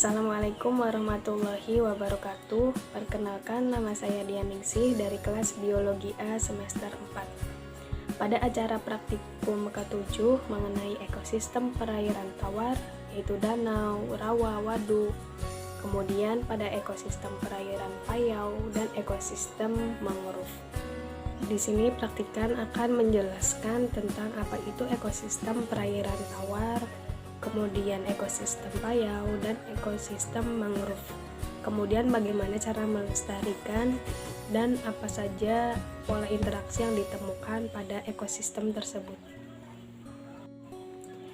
Assalamualaikum warahmatullahi wabarakatuh. Perkenalkan, nama saya Dianingsih dari kelas Biologi A semester 4. Pada acara praktikum ke-7 mengenai ekosistem perairan tawar, yaitu danau, rawa, waduk, kemudian pada ekosistem perairan payau dan ekosistem mangrove. Di sini praktikan akan menjelaskan tentang apa itu ekosistem perairan tawar, kemudian ekosistem payau dan ekosistem mangrove. Kemudian bagaimana cara melestarikan dan apa saja pola interaksi yang ditemukan pada ekosistem tersebut.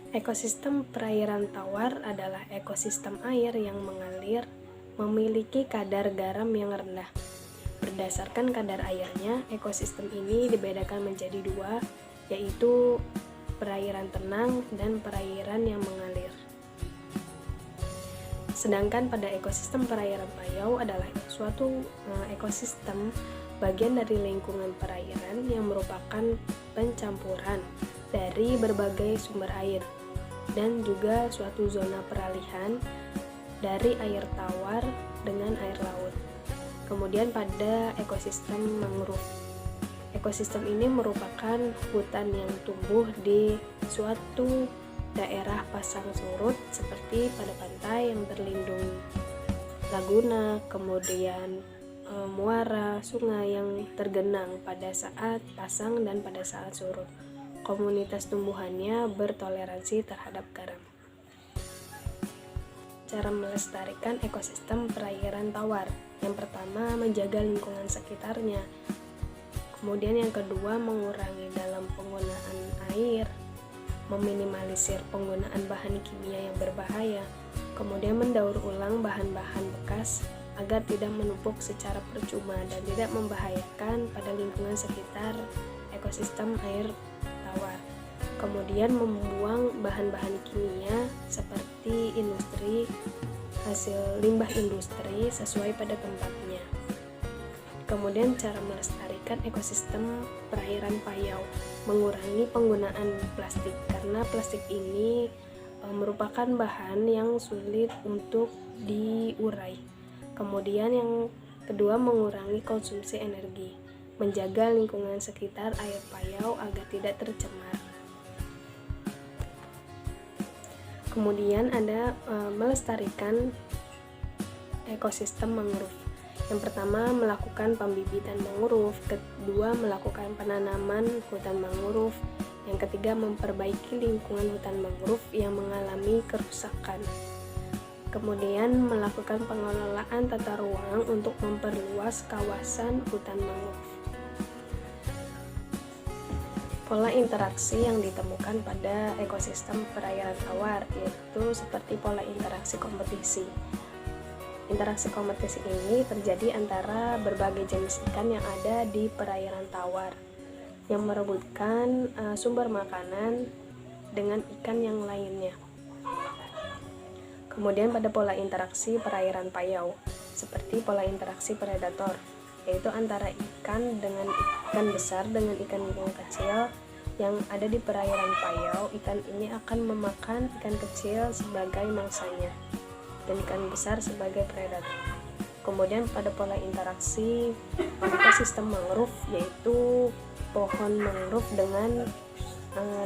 Ekosistem perairan tawar adalah ekosistem air yang mengalir, memiliki kadar garam yang rendah. Berdasarkan kadar airnya, ekosistem ini dibedakan menjadi dua, yaitu perairan tenang dan perairan yang mengalir. Sedangkan pada ekosistem perairan payau adalah suatu ekosistem bagian dari lingkungan perairan yang merupakan pencampuran dari berbagai sumber air dan juga suatu zona peralihan dari air tawar dengan air laut. Kemudian pada ekosistem mangrove, ekosistem ini merupakan hutan yang tumbuh di suatu daerah pasang surut seperti pada pantai yang berlindung laguna, kemudian muara, sungai yang tergenang pada saat pasang dan pada saat surut. Komunitas tumbuhannya bertoleransi terhadap garam. Cara melestarikan ekosistem perairan tawar. Yang pertama, menjaga lingkungan sekitarnya. Kemudian yang kedua, mengurangi dalam penggunaan air, meminimalisir penggunaan bahan kimia yang berbahaya, kemudian mendaur ulang bahan-bahan bekas agar tidak menumpuk secara percuma dan tidak membahayakan pada lingkungan sekitar ekosistem air tawar. Kemudian membuang bahan-bahan kimia seperti hasil limbah industri sesuai pada tempatnya. Kemudian cara melestarikan ekosistem perairan payau, mengurangi penggunaan plastik karena plastik ini merupakan bahan yang sulit untuk diurai. Kemudian yang kedua, mengurangi konsumsi energi, menjaga lingkungan sekitar air payau agar tidak tercemar. Kemudian ada melestarikan ekosistem mangrove. Yang pertama, melakukan pembibitan mangrove, kedua, melakukan penanaman hutan mangrove, yang ketiga, memperbaiki lingkungan hutan mangrove yang mengalami kerusakan. Kemudian, melakukan pengelolaan tata ruang untuk memperluas kawasan hutan mangrove. Pola interaksi yang ditemukan pada ekosistem perairan tawar yaitu seperti pola interaksi kompetisi. Interaksi kompetisi ini terjadi antara berbagai jenis ikan yang ada di perairan tawar yang merebutkan sumber makanan dengan ikan yang lainnya. Kemudian pada pola interaksi perairan payau seperti pola interaksi predator, yaitu antara ikan besar dengan ikan yang kecil yang ada di perairan payau. Ikan ini akan memakan ikan kecil sebagai mangsanya dan ikan besar sebagai predator. Kemudian pada pola interaksi ekosistem mangrove, yaitu pohon mangrove dengan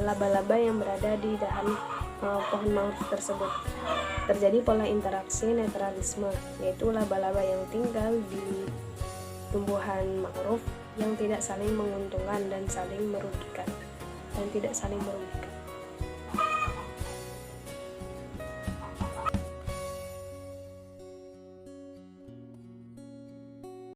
laba-laba yang berada di dahan pohon mangrove tersebut. Terjadi pola interaksi netralisme, yaitu laba-laba yang tinggal di tumbuhan mangrove yang tidak saling menguntungkan dan tidak saling merugikan.